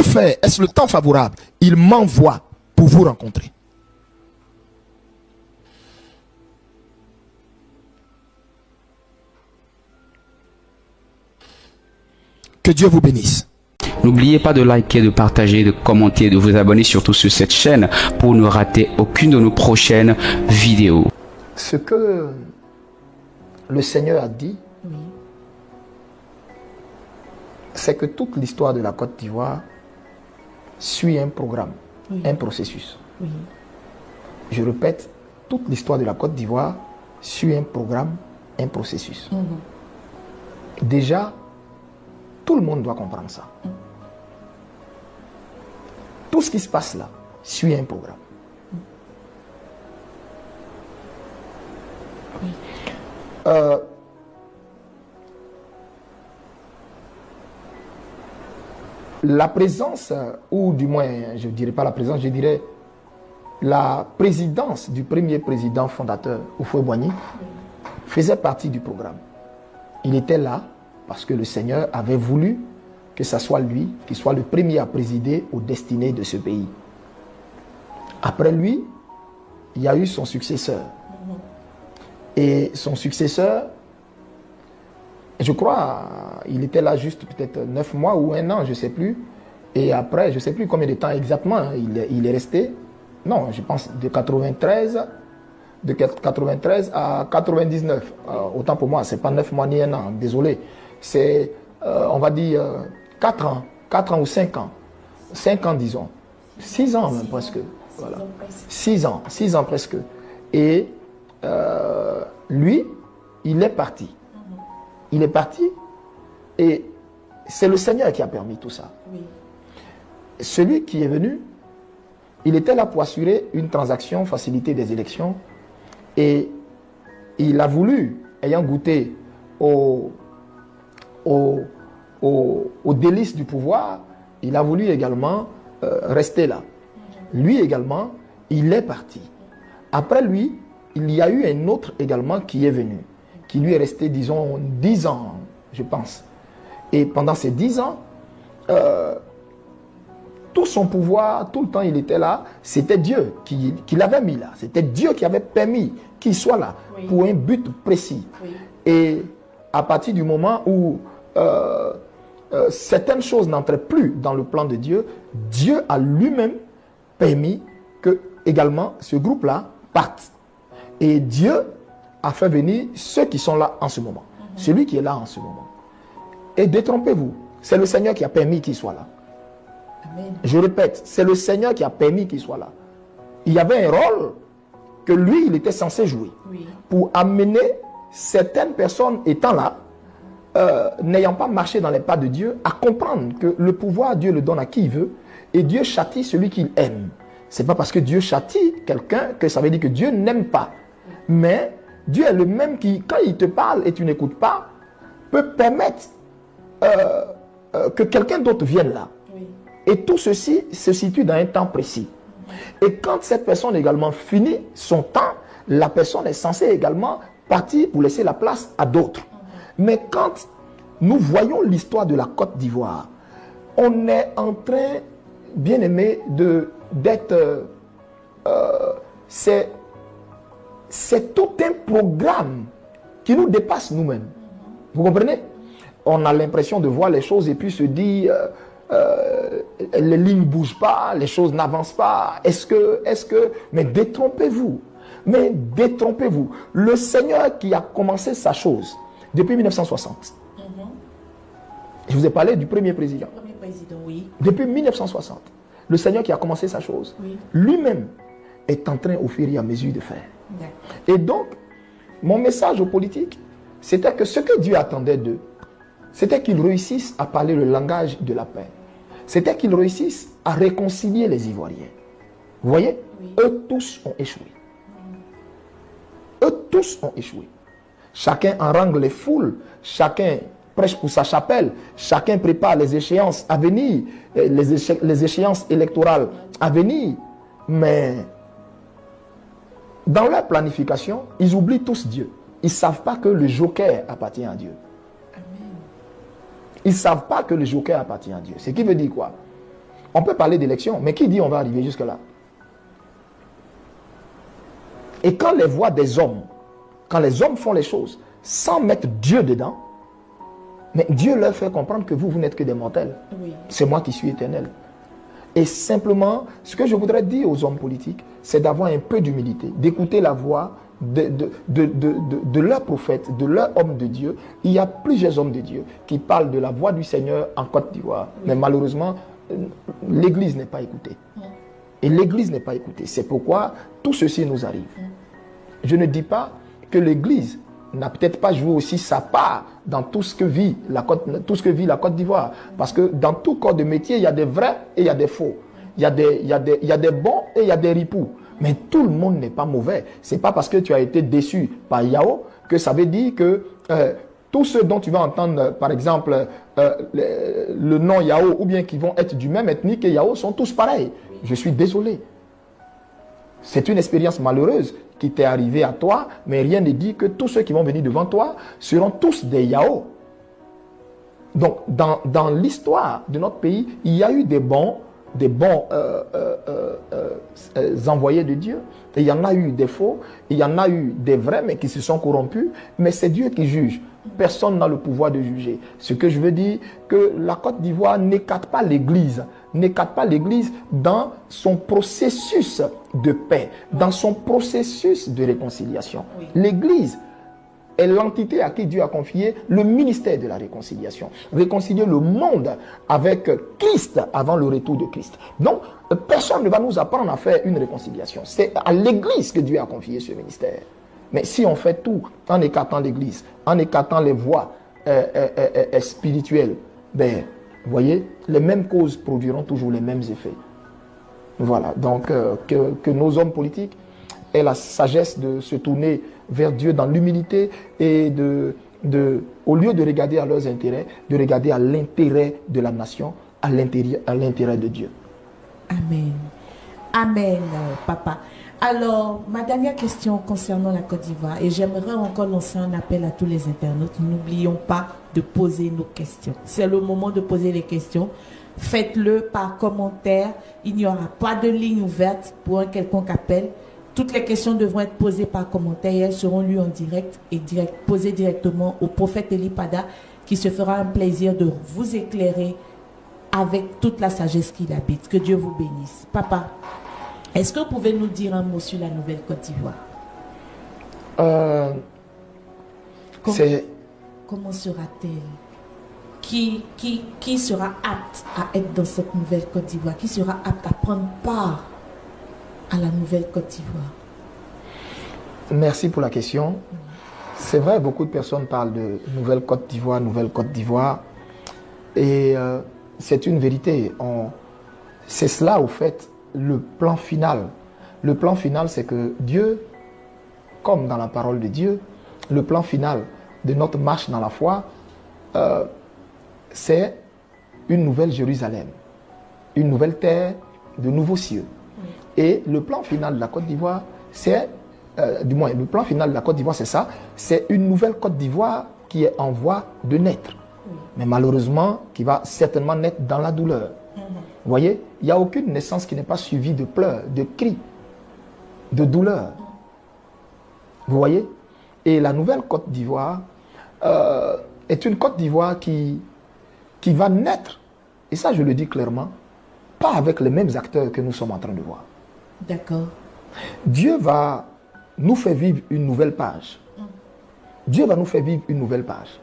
fait? Est-ce le temps favorable? Il m'envoie pour vous rencontrer. Que Dieu vous bénisse. N'oubliez pas de liker, de partager, de commenter, de vous abonner surtout sur cette chaîne pour ne rater aucune de nos prochaines vidéos. Ce que le Seigneur a dit, c'est que toute l'histoire de la Côte d'Ivoire suit un programme, un processus. Je répète, toute l'histoire de la Côte d'Ivoire suit un programme, un processus. Déjà, tout le monde doit comprendre ça. Tout ce qui se passe là suit un programme. La présence, ou du moins, je ne dirais pas la présence, je dirais la présidence du premier président fondateur, Houphouët-Boigny, faisait partie du programme. Il était là parce que le Seigneur avait voulu que ce soit lui qui soit le premier à présider aux destinées de ce pays. Après lui, il y a eu son successeur. Et son successeur, je crois, il était là juste peut-être 9 mois ou 1 an, je ne sais plus. Et après, je ne sais plus combien de temps exactement il est resté. Non, je pense de 93 à 99. Autant pour moi, ce n'est pas 9 mois ni 1 an, désolé. C'est, on va dire, 4 ans ou 5 ans. 5 ans, disons. 6 ans même presque. Voilà. 6 ans presque. Et lui, il est parti. Il est parti et c'est le Seigneur qui a permis tout ça. Celui qui est venu, il était là pour assurer une transaction, faciliter des élections. Et il a voulu, ayant goûté aux délices du pouvoir, il a voulu également rester là. Lui également, il est parti. Après lui, il y a eu un autre également qui est venu, qui lui est resté, disons, 10 ans, je pense. Et pendant ces 10 ans, tout son pouvoir, tout le temps il était là, c'était Dieu qui l'avait mis là. C'était Dieu qui avait permis qu'il soit là pour un but précis. Et à partir du moment où certaines choses n'entraient plus dans le plan de Dieu, Dieu a lui-même permis que également ce groupe-là parte. Et Dieu a fait venir ceux qui sont là en ce moment. Celui qui est là en ce moment. Et détrompez-vous, c'est le Seigneur qui a permis qu'il soit là. Amen. Je répète, c'est le Seigneur qui a permis qu'il soit là. Il y avait un rôle que lui, il était censé jouer. Pour amener certaines personnes étant là, n'ayant pas marché dans les pas de Dieu, à comprendre que le pouvoir, Dieu le donne à qui il veut, et Dieu châtie celui qu'il aime. Ce n'est pas parce que Dieu châtie quelqu'un que ça veut dire que Dieu n'aime pas. Mais Dieu est le même qui, quand il te parle et tu n'écoutes pas, peut permettre que quelqu'un d'autre vienne là. Et tout ceci se situe dans un temps précis. Et quand cette personne également finit son temps, la personne est censée également partir pour laisser la place à d'autres. Mais quand nous voyons l'histoire de la Côte d'Ivoire, on est en train, bien aimé, d'être... c'est tout un programme qui nous dépasse nous-mêmes. Vous comprenez? On a l'impression de voir les choses et puis se dire les lignes ne bougent pas, les choses n'avancent pas. Est-ce que... Mais détrompez-vous. Mais détrompez-vous. Le Seigneur qui a commencé sa chose depuis 1960. Je vous ai parlé du premier président. Depuis 1960. Le Seigneur qui a commencé sa chose. Lui-même est en train au fur et à mesure de faire. Et donc, mon message aux politiques, c'était que ce que Dieu attendait d'eux, c'était qu'ils réussissent à parler le langage de la paix. C'était qu'ils réussissent à réconcilier les Ivoiriens. Vous voyez? Eux tous ont échoué. Eux tous ont échoué. Chacun harangue les foules, chacun prêche pour sa chapelle, chacun prépare les échéances à venir, les échéances électorales à venir. Mais dans leur planification, ils oublient tous Dieu. Ils ne savent pas que le joker appartient à Dieu. Ils ne savent pas que le joker appartient à Dieu. Ce qui veut dire quoi? On peut parler d'élection, mais qui dit on va arriver jusque-là? Et quand les voix des hommes, quand les hommes font les choses sans mettre Dieu dedans, mais Dieu leur fait comprendre que vous n'êtes que des mortels. Oui. C'est moi qui suis éternel. Et simplement, ce que je voudrais dire aux hommes politiques, c'est d'avoir un peu d'humilité, d'écouter la voix de leur prophète, de leur homme de Dieu. Il y a plusieurs hommes de Dieu qui parlent de la voix du Seigneur en Côte d'Ivoire. Oui. Mais malheureusement, l'Église n'est pas écoutée. Oui. Et l'Église n'est pas écoutée. C'est pourquoi tout ceci nous arrive. Oui. Je ne dis pas que l'Église n'a peut-être pas joué aussi sa part dans tout ce que vit la Côte d'Ivoire. Parce que dans tout corps de métier, il y a des vrais et il y a des faux. Il y a des bons et il y a des ripoux. Mais tout le monde n'est pas mauvais. Ce n'est pas parce que tu as été déçu par Yao que ça veut dire que tous ceux dont tu vas entendre, par exemple, le nom Yao, ou bien qui vont être du même ethnie que Yao, sont tous pareils. Je suis désolé. C'est une expérience malheureuse qui t'est arrivée à toi, mais rien ne dit que tous ceux qui vont venir devant toi seront tous des Yao. Donc, dans l'histoire de notre pays, il y a eu des bons envoyés de Dieu. Et il y en a eu des faux, il y en a eu des vrais, mais qui se sont corrompus. Mais c'est Dieu qui juge. Personne n'a le pouvoir de juger. Ce que je veux dire, que la Côte d'Ivoire n'écarte pas l'Église. N'écarte pas l'Église dans son processus de paix, dans son processus de réconciliation. Oui. L'Église est l'entité à qui Dieu a confié le ministère de la réconciliation. Réconcilier le monde avec Christ avant le retour de Christ. Donc, personne ne va nous apprendre à faire une réconciliation. C'est à l'Église que Dieu a confié ce ministère. Mais si on fait tout en écartant l'Église, en écartant les voies spirituelles, ben, vous voyez, les mêmes causes produiront toujours les mêmes effets. Voilà, donc que nos hommes politiques aient la sagesse de se tourner vers Dieu dans l'humilité et au lieu de regarder à leurs intérêts, de regarder à l'intérêt de la nation, à l'intérêt de Dieu. Amen. Amen, papa. Alors, ma dernière question concernant la Côte d'Ivoire, et j'aimerais encore lancer un appel à tous les internautes, n'oublions pas de poser nos questions. C'est le moment de poser les questions. Faites-le par commentaire. Il n'y aura pas de ligne ouverte pour un quelconque appel. Toutes les questions devront être posées par commentaire et elles seront lues en direct et posées directement au prophète Elipada qui se fera un plaisir de vous éclairer avec toute la sagesse qu'il habite. Que Dieu vous bénisse. Papa, est-ce que vous pouvez nous dire un mot sur la Nouvelle-Côte d'Ivoire? Comment sera-t-elle? Qui sera apte à être dans cette Nouvelle-Côte d'Ivoire? Qui sera apte à prendre part à la Nouvelle-Côte d'Ivoire? Merci pour la question. C'est vrai, beaucoup de personnes parlent de Nouvelle-Côte d'Ivoire, Nouvelle-Côte d'Ivoire. Et c'est une vérité. C'est cela, au fait, le plan final. Le plan final, c'est que Dieu, comme dans la parole de Dieu, le plan final de notre marche dans la foi, c'est une nouvelle Jérusalem, une nouvelle terre, de nouveaux cieux. Et le plan final de la Côte d'Ivoire, c'est, du moins, le plan final de la Côte d'Ivoire, c'est ça, c'est une nouvelle Côte d'Ivoire qui est en voie de naître. Mais malheureusement, qui va certainement naître dans la douleur. Vous voyez, il n'y a aucune naissance qui n'est pas suivie de pleurs, de cris, de douleur. Vous voyez? Et la nouvelle Côte d'Ivoire est une Côte d'Ivoire qui va naître, et ça je le dis clairement, pas avec les mêmes acteurs que nous sommes en train de voir. D'accord. Dieu va nous faire vivre une nouvelle page. Dieu va nous faire vivre une nouvelle page.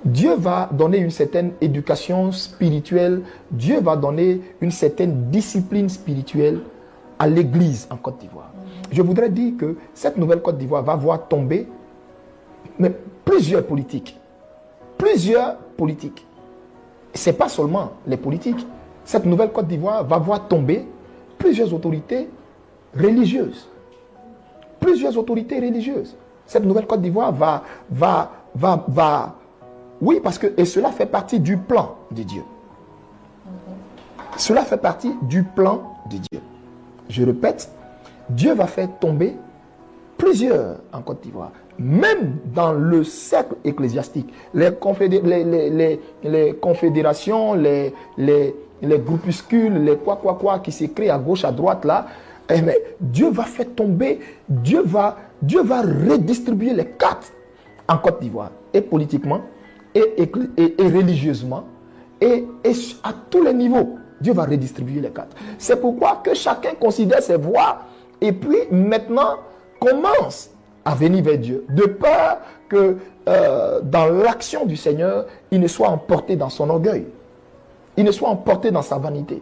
Dieu va donner une certaine éducation spirituelle. Dieu va donner une certaine discipline spirituelle à l'Église en Côte d'Ivoire. Je voudrais dire que cette nouvelle Côte d'Ivoire va voir tomber plusieurs politiques. Plusieurs politiques. Ce n'est pas seulement les politiques. Cette nouvelle Côte d'Ivoire va voir tomber plusieurs autorités religieuses. Plusieurs autorités religieuses. Cette nouvelle Côte d'Ivoire va oui, parce que, et cela fait partie du plan de Dieu. Cela fait partie du plan de Dieu. Je répète, Dieu va faire tomber plusieurs en Côte d'Ivoire. Même dans le cercle ecclésiastique, les confédérations, les les groupuscules, les quoi qui s'écrient à gauche, à droite là, eh bien, Dieu va faire tomber, Dieu va redistribuer les cartes en Côte d'Ivoire, et politiquement, et religieusement, et à tous les niveaux. Dieu va redistribuer les cartes. C'est pourquoi que chacun considère ses voies, et puis maintenant commence à venir vers Dieu, de peur que dans l'action du Seigneur, il ne soit emporté dans son orgueil, il ne soit emporté dans sa vanité.